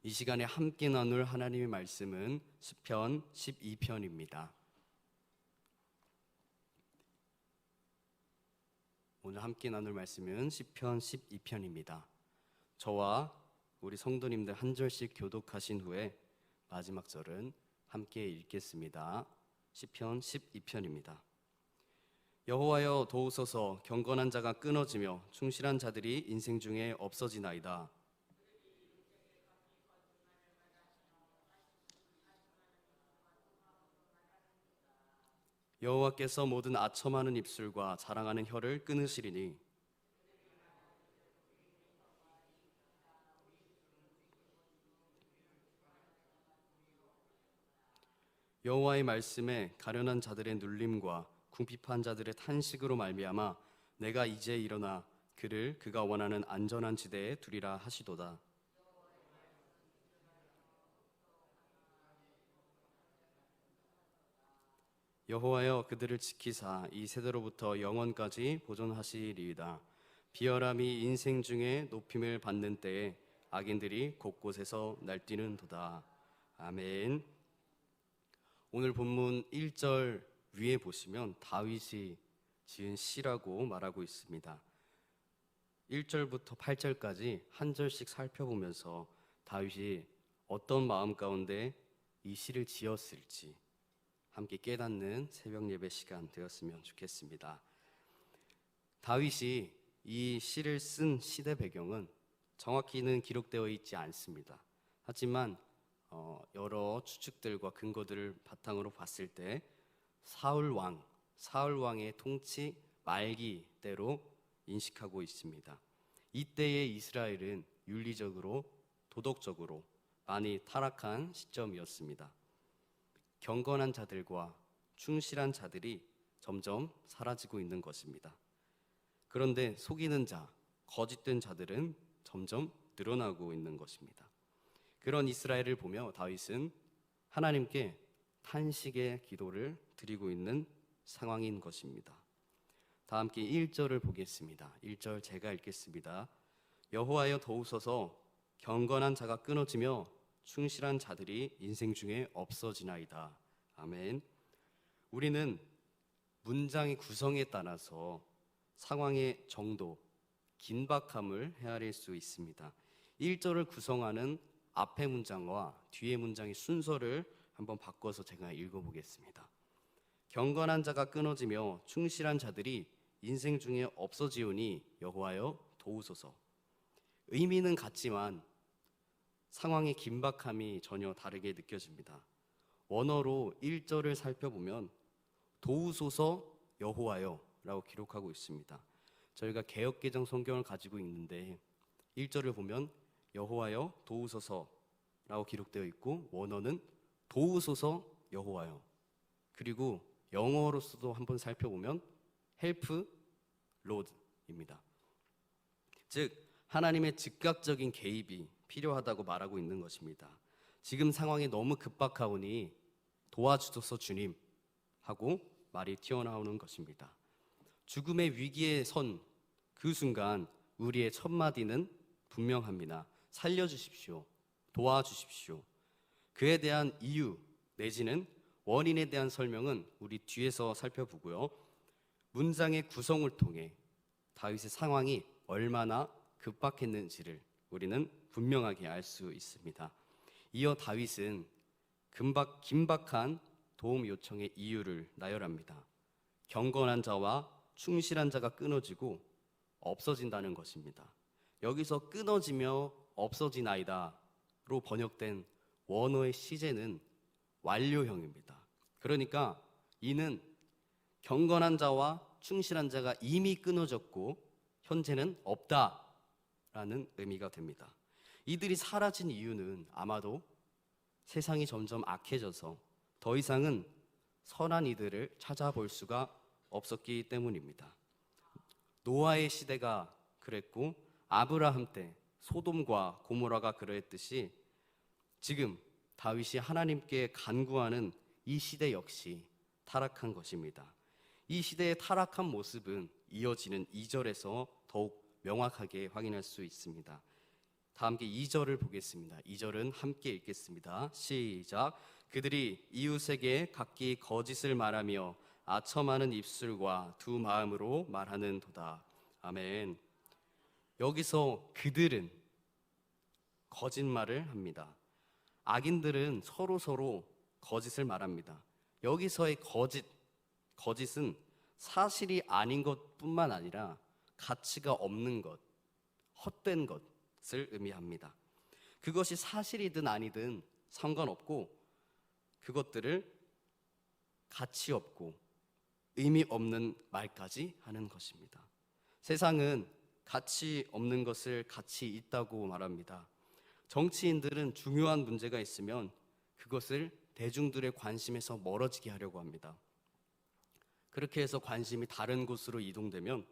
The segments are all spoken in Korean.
이 시간에 함께 나눌 하나님의 말씀은 시편 12편입니다. 오늘 함께 나눌 말씀은 시편 12편입니다. 저와 우리 성도님들 한 절씩 교독하신 후에 마지막 절은 함께 읽겠습니다. 시편 12편입니다. 여호와여 도우소서. 경건한 자가 끊어지며 충실한 자들이 인생 중에 없어지나이다. 여호와께서 모든 아첨하는 입술과 자랑하는 혀를 끊으시리니 여호와의 말씀에 가련한 자들의 눌림과 궁핍한 자들의 탄식으로 말미암아 내가 이제 일어나 그를 그가 원하는 안전한 지대에 두리라 하시도다. 여호와여 그들을 지키사 이 세대로부터 영원까지 보존하시리이다. 비열함이 인생 중에 높임을 받는 때에 악인들이 곳곳에서 날뛰는도다. 아멘. 오늘 본문 1절 위에 보시면 다윗이 지은 시라고 말하고 있습니다. 1절부터 8절까지 한 절씩 살펴보면서 다윗이 어떤 마음 가운데 이 시를 지었을지 함께 깨닫는 새벽 예배 시간 되었으면 좋겠습니다. 다윗이 이 시를 쓴 시대 배경은 정확히는 기록되어 있지 않습니다. 하지만 여러 추측들과 근거들을 바탕으로 봤을 때 사울 왕의 통치 말기 때로 인식하고 있습니다. 이때의 이스라엘은 윤리적으로 도덕적으로 많이 타락한 시점이었습니다. 경건한 자들과 충실한 자들이 점점 사라지고 있는 것입니다. 그런데 속이는 자, 거짓된 자들은 점점 늘어나고 있는 것입니다. 그런 이스라엘을 보며 다윗은 하나님께 탄식의 기도를 드리고 있는 상황인 것입니다. 다 함께 1절을 보겠습니다. 1절 제가 읽겠습니다. 여호와여 도우소서. 경건한 자가 끊어지며 충실한 자들이 인생 중에 없어지나이다. 아멘. 우리는 문장의 구성에 따라서 상황의 정도, 긴박함을 헤아릴 수 있습니다. 1절을 구성하는 앞의 문장과 뒤의 문장의 순서를 한번 바꿔서 제가 읽어보겠습니다. 경건한 자가 끊어지며 충실한 자들이 인생 중에 없어지오니 여호와여 도우소서. 의미는 같지만 상황의 긴박함이 전혀 다르게 느껴집니다. 원어로 1절을 살펴보면 도우소서 여호와여 라고 기록하고 있습니다. 저희가 개역개정 성경을 가지고 있는데 1절을 보면 여호와여 도우소서 라고 기록되어 있고 원어는 도우소서 여호와여, 그리고 영어로서도 한번 살펴보면 help Lord입니다. 즉 하나님의 즉각적인 개입이 필요하다고 말하고 있는 것입니다. 지금 상황이 너무 급박하오니 도와주소서 주님 하고 말이 튀어나오는 것입니다. 죽음의 위기에 선 그 순간 우리의 첫 마디는 분명합니다. 살려주십시오. 도와주십시오. 그에 대한 이유 내지는 원인에 대한 설명은 우리 뒤에서 살펴보고요. 문장의 구성을 통해 다윗의 상황이 얼마나 급박했는지를 우리는 분명하게 알 수 있습니다. 이어 다윗은 긴박한 도움 요청의 이유를 나열합니다. 경건한 자와 충실한 자가 끊어지고 없어진다는 것입니다. 여기서 끊어지며 없어지나이다로 번역된 원어의 시제는 완료형입니다. 그러니까 이는 경건한 자와 충실한 자가 이미 끊어졌고 현재는 없다라는 의미가 됩니다. 이들이 사라진 이유는 아마도 세상이 점점 악해져서 더 이상은 선한 이들을 찾아볼 수가 없었기 때문입니다. 노아의 시대가 그랬고 아브라함 때 소돔과 고모라가 그랬듯이 지금 다윗이 하나님께 간구하는 이 시대 역시 타락한 것입니다. 이 시대의 타락한 모습은 이어지는 2절에서 더욱 명확하게 확인할 수 있습니다. 다 함께 2절을 보겠습니다. 2절은 함께 읽겠습니다. 시작. 그들이 이웃에게 각기 거짓을 말하며 아첨하는 입술과 두 마음으로 말하는도다. 아멘. 여기서 그들은 거짓말을 합니다. 악인들은 서로 거짓을 말합니다. 여기서의 거짓은 사실이 아닌 것뿐만 아니라 가치가 없는 것, 헛된 것을 의미합니다. 그것이 사실이든 아니든 상관없고 그것들을 가치 없고 의미 없는 말까지 하는 것입니다. 세상은 가치 없는 것을 가치 있다고 말합니다. 정치인들은 중요한 문제가 있으면 그것을 대중들의 관심에서 멀어지게 하려고 합니다. 그렇게 해서 관심이 다른 곳으로 이동되면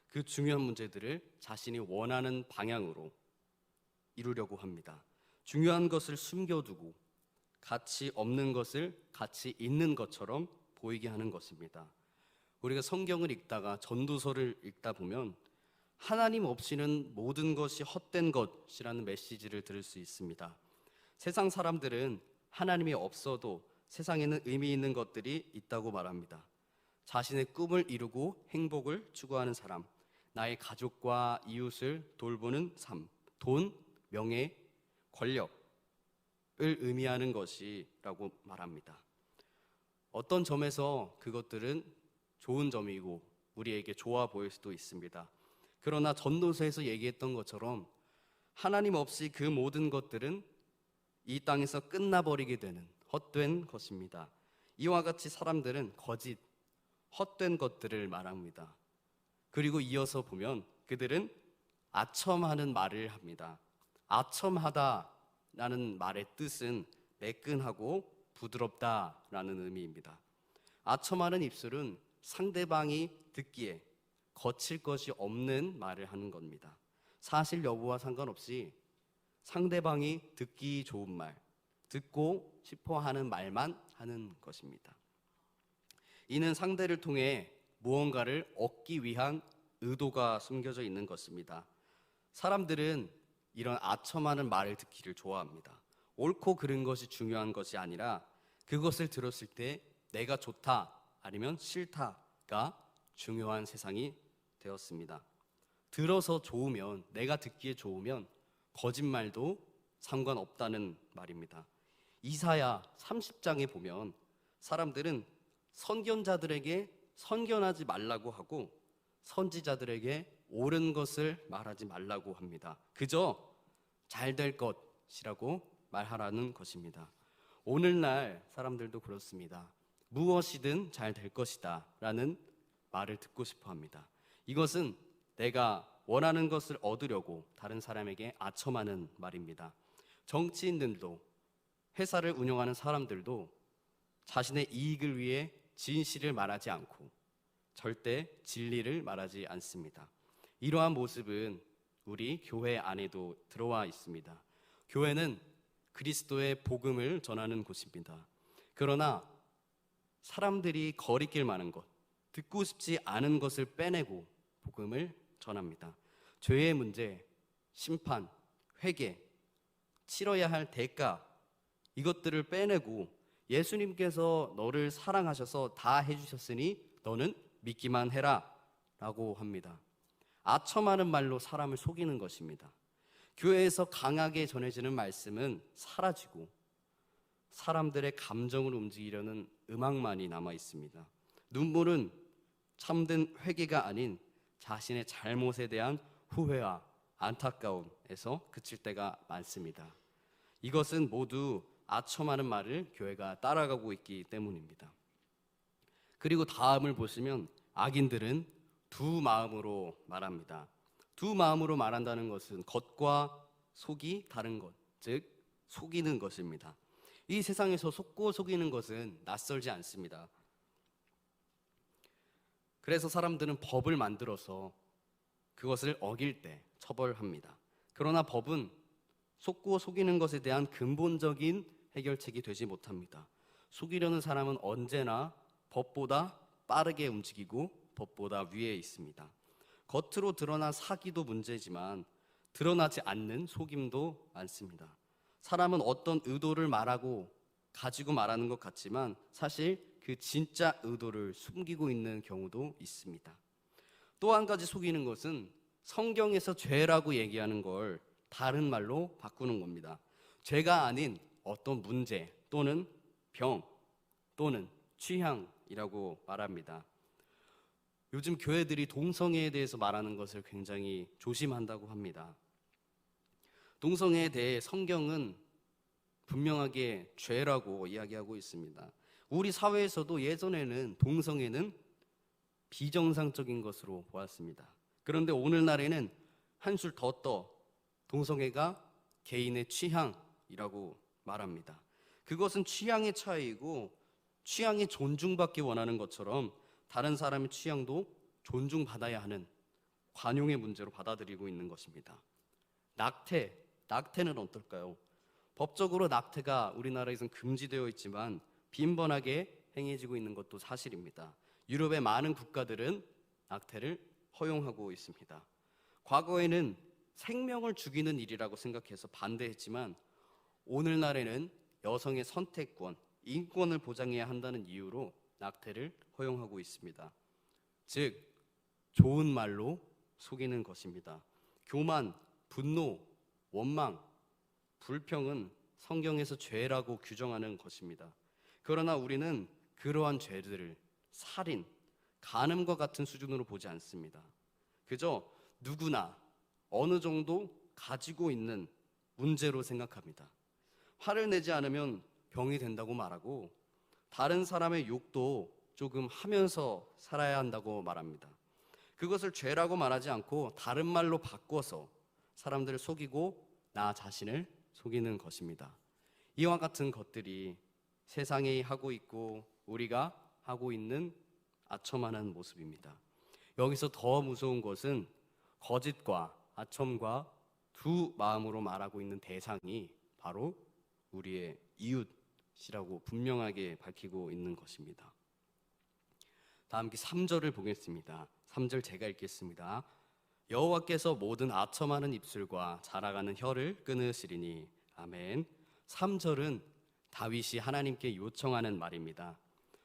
그 중요한 문제들을 자신이 원하는 방향으로 이루려고 합니다. 중요한 것을 숨겨두고 가치 없는 것을 가치 있는 것처럼 보이게 하는 것입니다. 우리가 성경을 읽다가 전도서를 읽다 보면 하나님 없이는 모든 것이 헛된 것이라는 메시지를 들을 수 있습니다. 세상 사람들은 하나님이 없어도 세상에는 의미 있는 것들이 있다고 말합니다. 자신의 꿈을 이루고 행복을 추구하는 사람, 나의 가족과 이웃을 돌보는 삶, 돈, 명예, 권력을 의미하는 것이라고 말합니다. 어떤 점에서 그것들은 좋은 점이고 우리에게 좋아 보일 수도 있습니다. 그러나 전도서에서 얘기했던 것처럼 하나님 없이 그 모든 것들은 이 땅에서 끝나버리게 되는 헛된 것입니다. 이와 같이 사람들은 거짓, 헛된 것들을 말합니다. 그리고 이어서 보면 그들은 아첨하는 말을 합니다. 아첨하다라는 말의 뜻은 매끈하고 부드럽다라는 의미입니다. 아첨하는 입술은 상대방이 듣기에 거칠 것이 없는 말을 하는 겁니다. 사실 여부와 상관없이 상대방이 듣기 좋은 말, 듣고 싶어 하는 말만 하는 것입니다. 이는 상대를 통해 무언가를 얻기 위한 의도가 숨겨져 있는 것입니다. 사람들은 이런 아첨하는 말을 듣기를 좋아합니다. 옳고 그른 것이 중요한 것이 아니라 그것을 들었을 때 내가 좋다 아니면 싫다가 중요한 세상이 되었습니다. 들어서 좋으면, 내가 듣기에 좋으면 거짓말도 상관없다는 말입니다. 이사야 30장에 보면 사람들은 선견자들에게 선견하지 말라고 하고 선지자들에게 옳은 것을 말하지 말라고 합니다. 그저 잘 될 것이라고 말하라는 것입니다. 오늘날 사람들도 그렇습니다. 무엇이든 잘 될 것이다 라는 말을 듣고 싶어 합니다. 이것은 내가 원하는 것을 얻으려고 다른 사람에게 아첨하는 말입니다. 정치인들도 회사를 운영하는 사람들도 자신의 이익을 위해 진실을 말하지 않고 절대 진리를 말하지 않습니다. 이러한 모습은 우리 교회 안에도 들어와 있습니다. 교회는 그리스도의 복음을 전하는 곳입니다. 그러나 사람들이 거리낄 만한 것, 듣고 싶지 않은 것을 빼내고 복음을 전합니다. 죄의 문제, 심판, 회개, 치러야 할 대가, 이것들을 빼내고 예수님께서 너를 사랑하셔서 다 해주셨으니 너는 믿기만 해라 라고 합니다. 아첨하는 말로 사람을 속이는 것입니다. 교회에서 강하게 전해지는 말씀은 사라지고 사람들의 감정을 움직이려는 음악만이 남아 있습니다. 눈물은 참된 회개가 아닌 자신의 잘못에 대한 후회와 안타까움에서 그칠 때가 많습니다. 이것은 모두 아첨하는 말을 교회가 따라가고 있기 때문입니다. 그리고 다음을 보시면 악인들은 두 마음으로 말합니다. 두 마음으로 말한다는 것은 겉과 속이 다른 것, 즉 속이는 것입니다. 이 세상에서 속고 속이는 것은 낯설지 않습니다. 그래서 사람들은 법을 만들어서 그것을 어길 때 처벌합니다. 그러나 법은 속고 속이는 것에 대한 근본적인 해결책이 되지 못합니다. 속이려는 사람은 언제나 법보다 빠르게 움직이고 법보다 위에 있습니다. 겉으로 드러난 사기도 문제지만 드러나지 않는 속임도 많습니다. 사람은 어떤 의도를 가지고 말하는 것 같지만 사실 그 진짜 의도를 숨기고 있는 경우도 있습니다. 또 한 가지 속이는 것은 성경에서 죄라고 얘기하는 걸 다른 말로 바꾸는 겁니다. 죄가 아닌 어떤 문제 또는 병 또는 취향이라고 말합니다. 요즘 교회들이 동성애에 대해서 말하는 것을 굉장히 조심한다고 합니다. 동성애에 대해 성경은 분명하게 죄라고 이야기하고 있습니다. 우리 사회에서도 예전에는 동성애는 비정상적인 것으로 보았습니다. 그런데 오늘날에는 한술 더 떠 동성애가 개인의 취향이라고 말합니다. 그것은 취향의 차이이고 취향이 존중받기 원하는 것처럼 다른 사람의 취향도 존중받아야 하는 관용의 문제로 받아들이고 있는 것입니다. 낙태는 어떨까요? 법적으로 낙태가 우리나라에서는 금지되어 있지만 빈번하게 행해지고 있는 것도 사실입니다. 유럽의 많은 국가들은 낙태를 허용하고 있습니다. 과거에는 생명을 죽이는 일이라고 생각해서 반대했지만 오늘날에는 여성의 선택권, 인권을 보장해야 한다는 이유로 낙태를 허용하고 있습니다. 즉, 좋은 말로 속이는 것입니다. 교만, 분노, 원망, 불평은 성경에서 죄라고 규정하는 것입니다. 그러나 우리는 그러한 죄들을 살인, 간음과 같은 수준으로 보지 않습니다. 그저 누구나 어느 정도 가지고 있는 문제로 생각합니다. 화를 내지 않으면 병이 된다고 말하고 다른 사람의 욕도 조금 하면서 살아야 한다고 말합니다. 그것을 죄라고 말하지 않고 다른 말로 바꿔서 사람들을 속이고 나 자신을 속이는 것입니다. 이와 같은 것들이 세상이 하고 있고 우리가 하고 있는 아첨하는 모습입니다. 여기서 더 무서운 것은 거짓과 아첨과 두 마음으로 말하고 있는 대상이 바로 우리의 이웃이라고 분명하게 밝히고 있는 것입니다. 다 함께 3절을 보겠습니다. 3절 제가 읽겠습니다. 여호와께서 모든 아첨하는 입술과 자라가는 혀를 끊으시리니. 아멘. 3절은 다윗이 하나님께 요청하는 말입니다.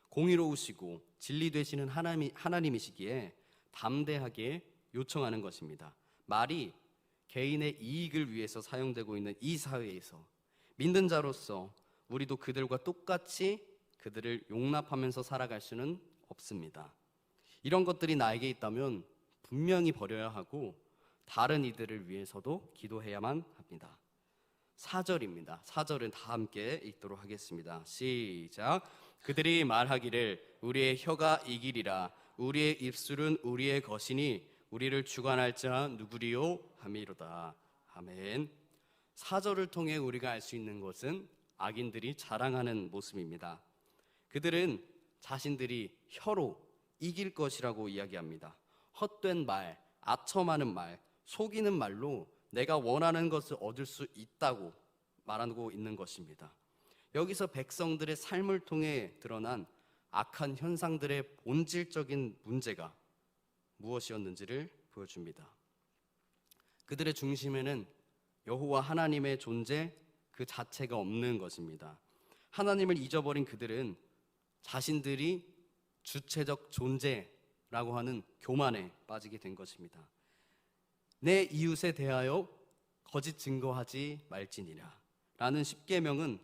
공의로우시고 진리 되시는 하나님이시기에 담대하게 요청하는 것입니다. 말이 개인의 이익을 위해서 사용되고 있는 이 사회에서 믿는 자로서 우리도 그들과 똑같이 그들을 용납하면서 살아갈 수는 없습니다. 이런 것들이 나에게 있다면 분명히 버려야 하고 다른 이들을 위해서도 기도해야만 합니다. 4절입니다. 4절은 다 함께 읽도록 하겠습니다. 시작. 그들이 말하기를 우리의 혀가 이기리라. 우리의 입술은 우리의 것이니 우리를 주관할 자 누구리요 하미로다. 아멘. 4절을 통해 우리가 알 수 있는 것은 악인들이 자랑하는 모습입니다. 그들은 자신들이 혀로 이길 것이라고 이야기합니다. 헛된 말, 아첨하는 말, 속이는 말로 내가 원하는 것을 얻을 수 있다고 말하고 있는 것입니다. 여기서 백성들의 삶을 통해 드러난 악한 현상들의 본질적인 문제가 무엇이었는지를 보여줍니다. 그들의 중심에는 여호와 하나님의 존재 그 자체가 없는 것입니다. 하나님을 잊어버린 그들은 자신들이 주체적 존재라고 하는 교만에 빠지게 된 것입니다. 내 이웃에 대하여 거짓 증거하지 말지니라 라는 십계명은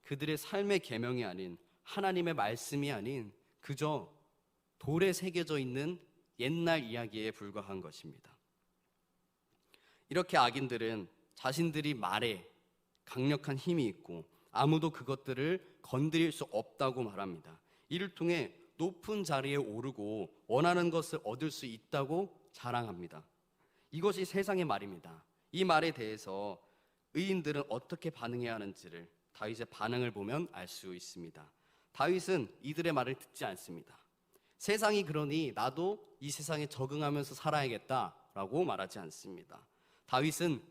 그들의 삶의 계명이 아닌 하나님의 말씀이 아닌 그저 돌에 새겨져 있는 옛날 이야기에 불과한 것입니다. 이렇게 악인들은 자신들이 말에 강력한 힘이 있고 아무도 그것들을 건드릴 수 없다고 말합니다. 이를 통해 높은 자리에 오르고 원하는 것을 얻을 수 있다고 자랑합니다. 이것이 세상의 말입니다. 이 말에 대해서 의인들은 어떻게 반응해야 하는지를 다윗의 반응을 보면 알 수 있습니다. 다윗은 이들의 말을 듣지 않습니다. 세상이 그러니 나도 이 세상에 적응하면서 살아야겠다라고 말하지 않습니다. 다윗은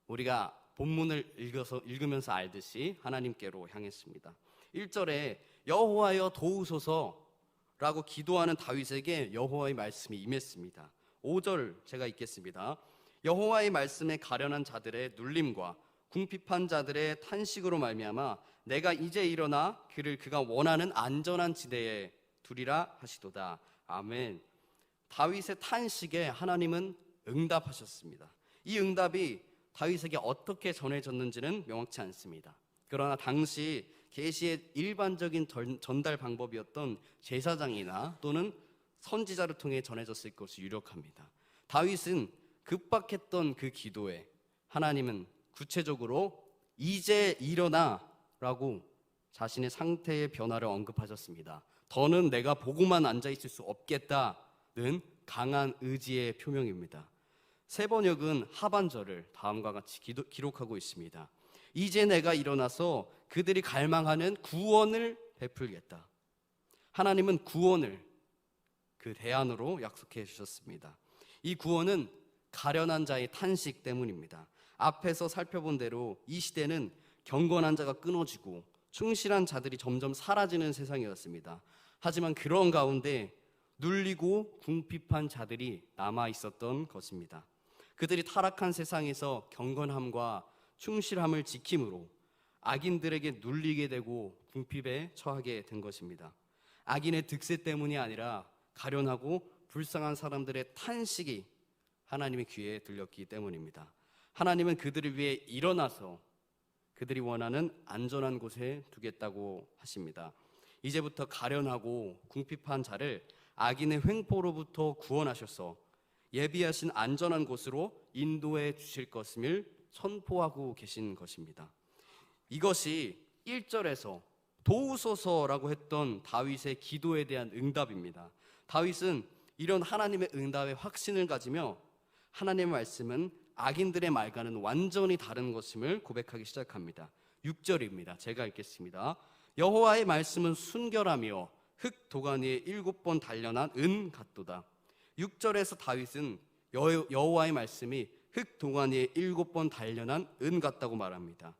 우리가 본문을 읽으면서 알듯이 하나님께로 향했습니다. 1절에 여호와여 도우소서라고 기도하는 다윗에게 여호와의 말씀이 임했습니다. 5절 제가 읽겠습니다. 여호와의 말씀에 가련한 자들의 눌림과 궁핍한 자들의 탄식으로 말미암아 내가 이제 일어나 그를 그가 원하는 안전한 지대에 두리라 하시도다. 아멘. 다윗의 탄식에 하나님은 응답하셨습니다. 이 응답이 다윗에게 어떻게 전해졌는지는 명확치 않습니다. 그러나 당시 계시의 일반적인 전달 방법이었던 제사장이나 또는 선지자를 통해 전해졌을 것이 유력합니다. 다윗은 급박했던 그 기도에 하나님은 구체적으로 이제 일어나라고 자신의 상태의 변화를 언급하셨습니다. 더는 내가 보고만 앉아있을 수 없겠다는 강한 의지의 표명입니다. 세번역은 하반절을 다음과 같이 기록하고 있습니다. 이제 내가 일어나서 그들이 갈망하는 구원을 베풀겠다. 하나님은 구원을 그 대안으로 약속해 주셨습니다. 이 구원은 가련한 자의 탄식 때문입니다. 앞에서 살펴본 대로 이 시대는 경건한 자가 끊어지고 충실한 자들이 점점 사라지는 세상이었습니다. 하지만 그런 가운데 눌리고 궁핍한 자들이 남아 있었던 것입니다. 그들이 타락한 세상에서 경건함과 충실함을 지킴으로 악인들에게 눌리게 되고 궁핍에 처하게 된 것입니다. 악인의 득세 때문이 아니라 가련하고 불쌍한 사람들의 탄식이 하나님의 귀에 들렸기 때문입니다. 하나님은 그들을 위해 일어나서 그들이 원하는 안전한 곳에 두겠다고 하십니다. 이제부터 가련하고 궁핍한 자를 악인의 횡포로부터 구원하셔서 예비하신 안전한 곳으로 인도해 주실 것임을 선포하고 계신 것입니다. 이것이 1절에서 도우소서라고 했던 다윗의 기도에 대한 응답입니다. 다윗은 이런 하나님의 응답에 확신을 가지며 하나님의 말씀은 악인들의 말과는 완전히 다른 것임을 고백하기 시작합니다. 6절입니다. 제가 읽겠습니다. 여호와의 말씀은 순결하며 흙 도가니에 7번 단련한 은 같도다. 6절에서 다윗은 여호와의 말씀이 흙 도가니에 7번 단련한 은 같다고 말합니다.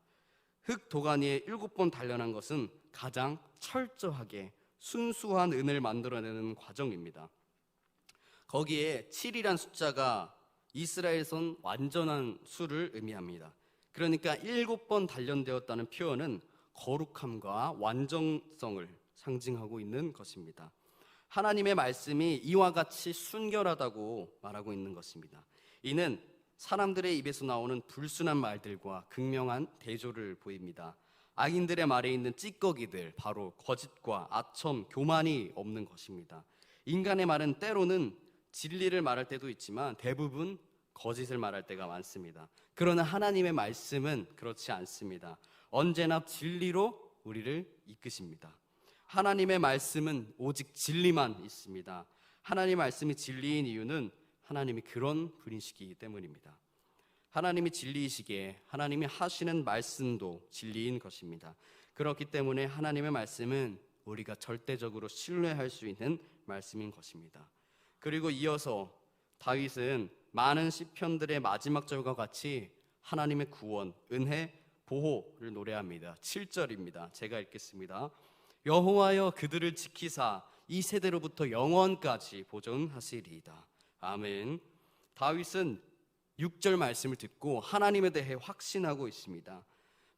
흙 도가니에 7번 단련한 것은 가장 철저하게 순수한 은을 만들어내는 과정입니다. 거기에 7이란 숫자가 이스라엘에선 완전한 수를 의미합니다. 그러니까 7번 단련되었다는 표현은 거룩함과 완전성을 상징하고 있는 것입니다. 하나님의 말씀이 이와 같이 순결하다고 말하고 있는 것입니다. 이는 사람들의 입에서 나오는 불순한 말들과 극명한 대조를 보입니다. 악인들의 말에 있는 찌꺼기들, 바로 거짓과 아첨, 교만이 없는 것입니다. 인간의 말은 때로는 진리를 말할 때도 있지만 대부분 거짓을 말할 때가 많습니다. 그러나 하나님의 말씀은 그렇지 않습니다. 언제나 진리로 우리를 이끄십니다. 하나님의 말씀은 오직 진리만 있습니다. 하나님의 말씀이 진리인 이유는 하나님이 그런 분이시기 때문입니다. 하나님이 진리이시기에 하나님이 하시는 말씀도 진리인 것입니다. 그렇기 때문에 하나님의 말씀은 우리가 절대적으로 신뢰할 수 있는 말씀인 것입니다. 그리고 이어서 다윗은 많은 시편들의 마지막 절과 같이 하나님의 구원, 은혜, 보호를 노래합니다. 7절입니다. 제가 읽겠습니다. 여호와여 그들을 지키사 이 세대로부터 영원까지 보존하시리이다. 아멘. 다윗은 6절 말씀을 듣고 하나님에 대해 확신하고 있습니다.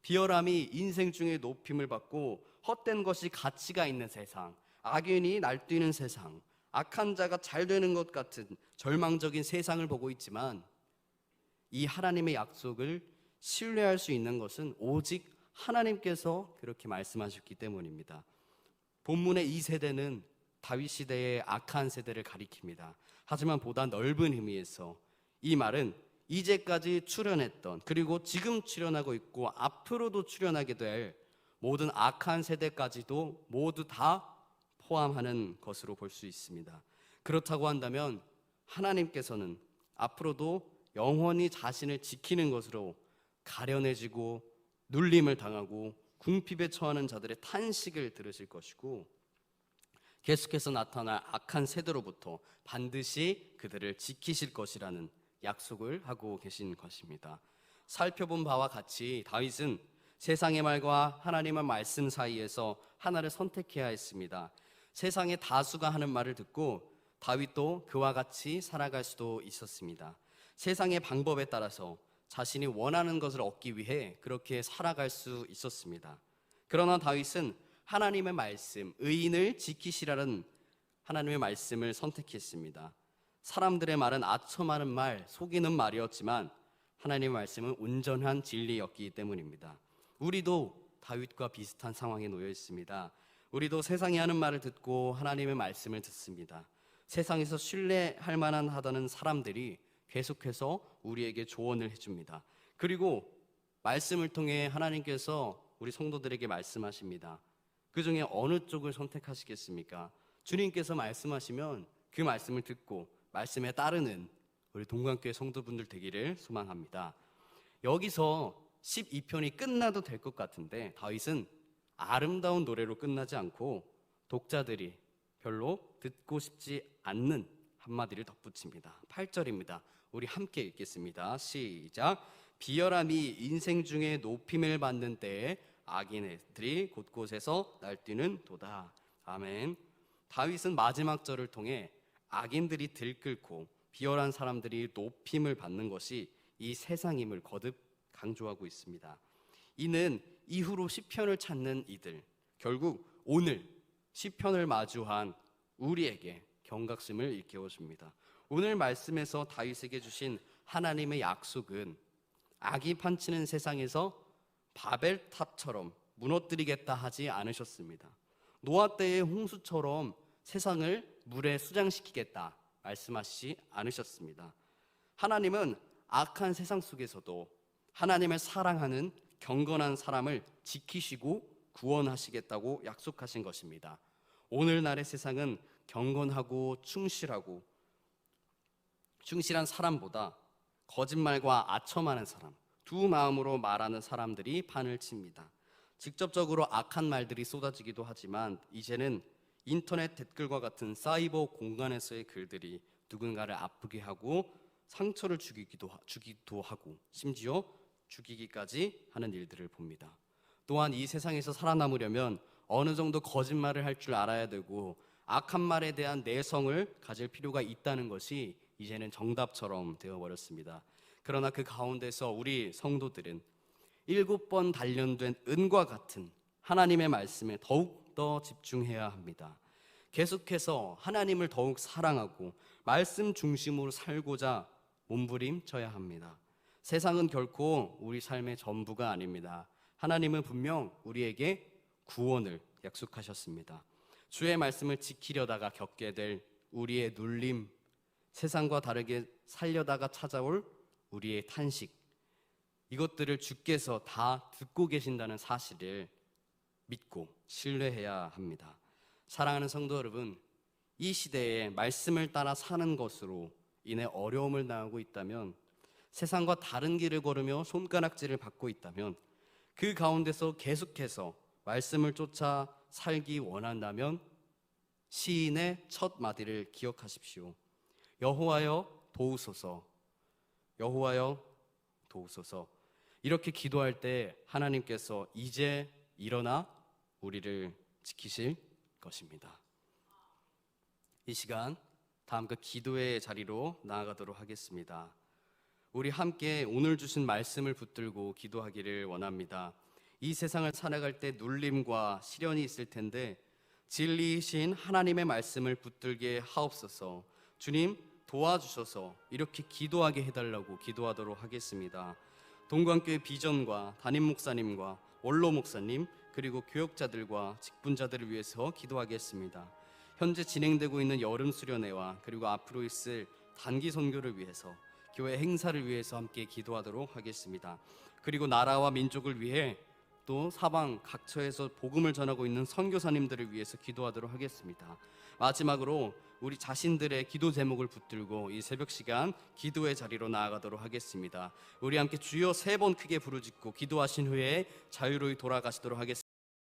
비열함이 인생 중에 높임을 받고 헛된 것이 가치가 있는 세상, 악인이 날뛰는 세상, 악한 자가 잘 되는 것 같은 절망적인 세상을 보고 있지만 이 하나님의 약속을 신뢰할 수 있는 것은 오직 하나님께서 그렇게 말씀하셨기 때문입니다. 본문의 이 세대는 다윗 시대의 악한 세대를 가리킵니다. 하지만 보다 넓은 의미에서 이 말은 이제까지 출현했던, 그리고 지금 출현하고 있고 앞으로도 출현하게 될 모든 악한 세대까지도 모두 다 포함하는 것으로 볼 수 있습니다. 그렇다고 한다면 하나님께서는 앞으로도 영원히 자신을 지키는 것으로 가련해지고 눌림을 당하고 궁핍에 처하는 자들의 탄식을 들으실 것이고 계속해서 나타날 악한 세대로부터 반드시 그들을 지키실 것이라는 약속을 하고 계신 것입니다. 살펴본 바와 같이 다윗은 세상의 말과 하나님의 말씀 사이에서 하나를 선택해야 했습니다. 세상의 다수가 하는 말을 듣고 다윗도 그와 같이 살아갈 수도 있었습니다. 세상의 방법에 따라서 자신이 원하는 것을 얻기 위해 그렇게 살아갈 수 있었습니다. 그러나 다윗은 하나님의 말씀, 의인을 지키시라는 하나님의 말씀을 선택했습니다. 사람들의 말은 아첨하는 말, 속이는 말이었지만 하나님의 말씀은 온전한 진리였기 때문입니다. 우리도 다윗과 비슷한 상황에 놓여 있습니다. 우리도 세상이 하는 말을 듣고 하나님의 말씀을 듣습니다. 세상에서 신뢰할 만한 하다는 사람들이 계속해서 우리에게 조언을 해줍니다. 그리고 말씀을 통해 하나님께서 우리 성도들에게 말씀하십니다. 그 중에 어느 쪽을 선택하시겠습니까? 주님께서 말씀하시면 그 말씀을 듣고 말씀에 따르는 우리 동관교회 성도분들 되기를 소망합니다. 여기서 12편이 끝나도 될 것 같은데 다윗은 아름다운 노래로 끝나지 않고 독자들이 별로 듣고 싶지 않는 한마디를 덧붙입니다. 8절입니다. 우리 함께 읽겠습니다. 시작. 비열함이 인생 중에 높임을 받는 때에 악인들이 곳곳에서 날뛰는 도다. 아멘. 다윗은 마지막 절을 통해 악인들이 들끓고 비열한 사람들이 높임을 받는 것이 이 세상임을 거듭 강조하고 있습니다. 이는 이후로 시편을 찾는 이들, 결국 오늘 시편을 마주한 우리에게 경각심을 일깨워줍니다. 오늘 말씀에서 다윗에게 주신 하나님의 약속은 악이 판치는 세상에서 바벨탑처럼 무너뜨리겠다 하지 않으셨습니다. 노아 때의 홍수처럼 세상을 물에 수장시키겠다 말씀하시지 않으셨습니다. 하나님은 악한 세상 속에서도 하나님을 사랑하는 경건한 사람을 지키시고 구원하시겠다고 약속하신 것입니다. 오늘날의 세상은 경건하고 충실한 사람보다 거짓말과 아첨하는 사람, 두 마음으로 말하는 사람들이 판을 칩니다. 직접적으로 악한 말들이 쏟아지기도 하지만 이제는 인터넷 댓글과 같은 사이버 공간에서의 글들이 누군가를 아프게 하고 상처를 주기도 하고 심지어 죽이기까지 하는 일들을 봅니다. 또한 이 세상에서 살아남으려면 어느 정도 거짓말을 할 줄 알아야 되고 악한 말에 대한 내성을 가질 필요가 있다는 것이 이제는 정답처럼 되어버렸습니다. 그러나 그 가운데서 우리 성도들은 7번 단련된 은과 같은 하나님의 말씀에 더욱더 집중해야 합니다. 계속해서 하나님을 더욱 사랑하고 말씀 중심으로 살고자 몸부림쳐야 합니다. 세상은 결코 우리 삶의 전부가 아닙니다. 하나님은 분명 우리에게 구원을 약속하셨습니다. 주의 말씀을 지키려다가 겪게 될 우리의 눌림, 세상과 다르게 살려다가 찾아올 우리의 탄식, 이것들을 주께서 다 듣고 계신다는 사실을 믿고 신뢰해야 합니다. 사랑하는 성도 여러분, 이 시대에 말씀을 따라 사는 것으로 인해 어려움을 당하고 있다면, 세상과 다른 길을 걸으며 손가락질을 받고 있다면, 그 가운데서 계속해서 말씀을 쫓아 살기 원한다면 시인의 첫 마디를 기억하십시오. 여호와여 도우소서, 여호와여 도우소서. 이렇게 기도할 때 하나님께서 이제 일어나 우리를 지키실 것입니다. 이 시간 다음과 기도의 자리로 나아가도록 하겠습니다. 우리 함께 오늘 주신 말씀을 붙들고 기도하기를 원합니다. 이 세상을 살아갈 때 눌림과 시련이 있을 텐데 진리이신 하나님의 말씀을 붙들게 하옵소서. 주님 도와주셔서 이렇게 기도하게 해달라고 기도하도록 하겠습니다. 동관교회 비전과 담임 목사님과 원로 목사님 그리고 교역자들과 직분자들을 위해서 기도하겠습니다. 현재 진행되고 있는 여름 수련회와 그리고 앞으로 있을 단기 선교를 위해서, 교회 행사를 위해서 함께 기도하도록 하겠습니다. 그리고 나라와 민족을 위해 또 사방 각처에서 복음을 전하고 있는 선교사님들을 위해서 기도하도록 하겠습니다. 마지막으로 우리 자신들의 기도 제목을 붙들고 이 새벽 시간 기도의 자리로 나아가도록 하겠습니다. 우리 함께 주여 3번 크게 부르짖고 기도하신 후에 자유로이 돌아가시도록 하겠습니다.